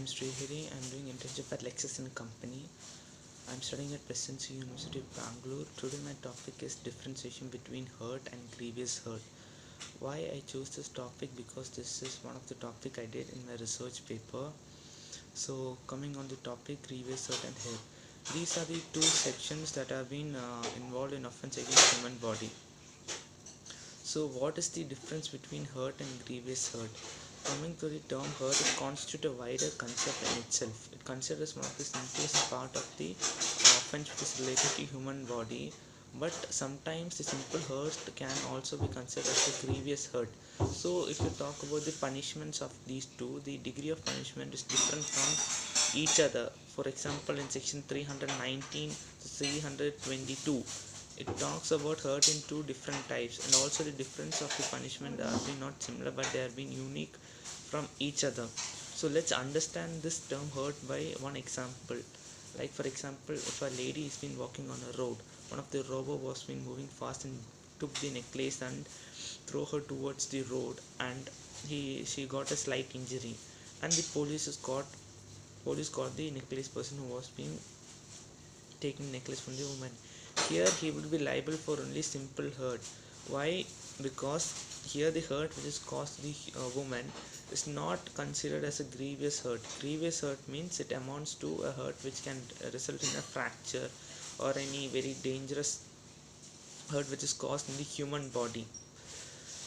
I'm Srihari. I'm doing internship at LEXIS and Company. I'm studying at Presidency University of Bangalore. Today my topic is differentiation between hurt and grievous hurt. Why I chose this topic? Because this is one of the topic I did in my research paper. So coming on the topic, grievous hurt and hurt. These are the two sections that have been involved in offense against human body. So what is the difference between hurt and grievous hurt? Coming to the term hurt, it constitutes a wider concept in itself. It considers one of the simplest part of the offense which is related to human body, but sometimes the simple hurt can also be considered as a grievous hurt. So if you talk about the punishments of these two, the degree of punishment is different from each other. For example, in section 319 to 322, it talks about hurt in two different types, and also the difference of the punishment are being not similar but they are being unique from each other. So let's understand this term hurt by one example. Like for example, if a lady is been walking on a road, one of the robber was been moving fast and took the necklace and throw her towards the road, and she got a slight injury, and the police got the necklace person who was being taking necklace from the woman. Here he would be liable for only simple hurt. Why? Because here the hurt which is caused to the woman is not considered as a grievous hurt. Grievous hurt means it amounts to a hurt which can result in a fracture or any very dangerous hurt which is caused in the human body.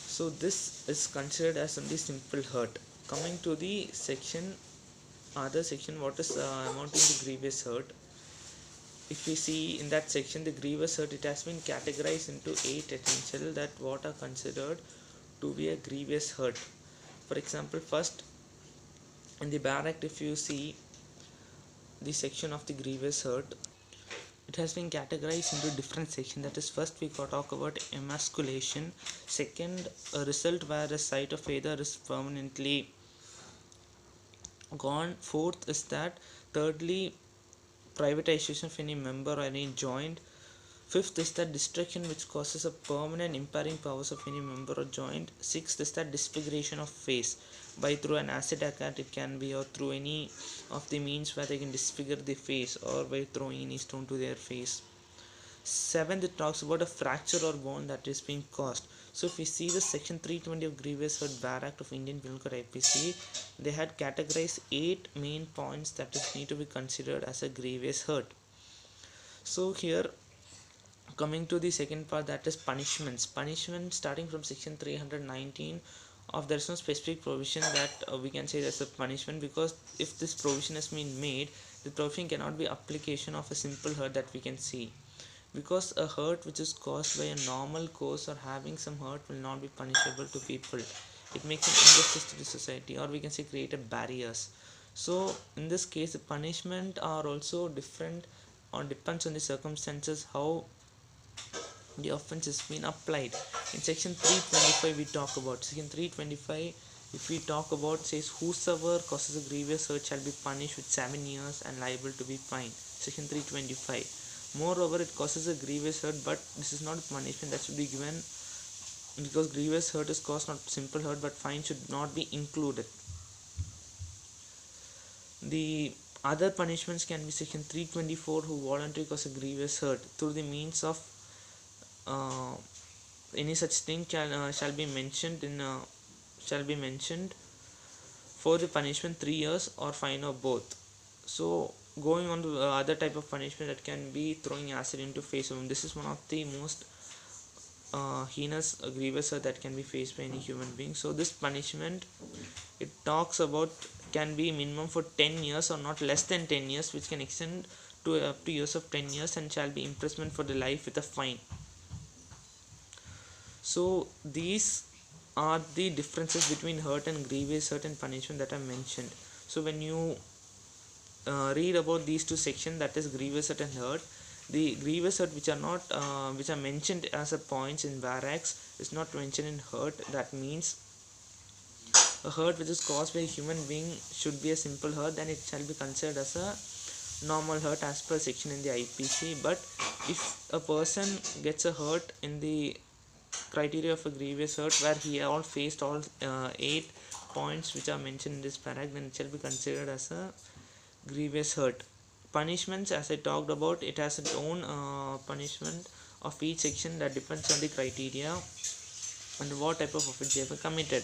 So this is considered as only simple hurt. Coming to the other section, what is amounting to grievous hurt? If we see in that section, the grievous hurt, it has been categorized into 8 essential that what are considered to be a grievous hurt. For example, first in the Bar Act, if you see the section of the grievous hurt, it has been categorized into different sections. That is, first we got talk about emasculation, second a result where a site of either is permanently gone, fourth is that, thirdly privatization of any member or any joint, fifth is that destruction which causes a permanent impairing powers of any member or joint, sixth is that disfiguration of face by through an acid attack, it can be, or through any of the means where they can disfigure the face, or by throwing any stone to their face. Seventh, it talks about a fracture or bone that is being caused. So if we see the section 320 of Grievous Hurt Bar Act of Indian Penal Code IPC, they had categorized 8 main points that is need to be considered as a grievous hurt. So here, coming to the second part, that is punishments. Punishment starting from section 319 of, there is no specific provision that we can say that's a punishment, because if this provision has been made, the provision cannot be application of a simple hurt that we can see, because a hurt which is caused by a normal cause or having some hurt will not be punishable to people. It makes an injustice to the society, or we can say created barriers. So in this case, the punishment are also different or depends on the circumstances how the offense has been applied. In section 325 we talk about, section 325 if we talk about, says whosoever causes a grievous hurt shall be punished with 7 years and liable to be fined. Section 325. Moreover, it causes a grievous hurt, but this is not a punishment that should be given, because grievous hurt is caused not simple hurt, but fine should not be included. The other punishments can be section 324, who voluntarily cause a grievous hurt through the means of any such thing shall be mentioned for the punishment 3 years or fine or both. So going on to other type of punishment, that can be throwing acid into face of them. This is one of the most heinous grievous hurt that can be faced by any human being. So this punishment, it talks about, can be minimum for 10 years or not less than 10 years, which can extend to up to years of 10 years, and shall be imprisonment for the life with a fine. So these are the differences between hurt and grievous hurt and punishment that I mentioned. So when you read about these two sections, that is grievous hurt and hurt, the grievous hurt which are not which are mentioned as a points in Bar Acts is not mentioned in hurt. That means a hurt which is caused by a human being should be a simple hurt, then it shall be considered as a normal hurt as per section in the IPC. But if a person gets a hurt in the criteria of a grievous hurt where he all faced all 8 points which are mentioned in this paragraph, then it shall be considered as a grievous hurt. Punishments, as I talked about, it has its own punishment of each section that depends on the criteria and what type of offense you have committed.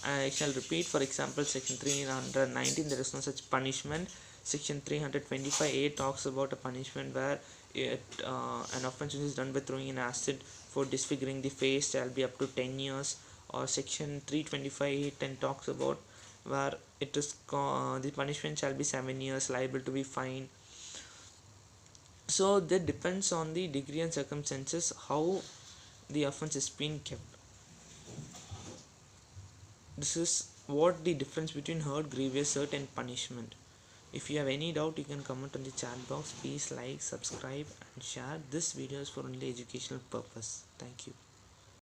I shall repeat. For example, section 319, there is no such punishment. Section 325A talks about a punishment where an offense which is done by throwing an acid for disfiguring the face shall be up to 10 years. Or section 325A10 talks about where it is the punishment shall be 7 years, liable to be fined. So that depends on the degree and circumstances how the offense is being kept. This is what the difference between hurt, grievous hurt and punishment. If you have any doubt, you can comment on the chat box. Please like, subscribe and share. This video is for only educational purpose. Thank you.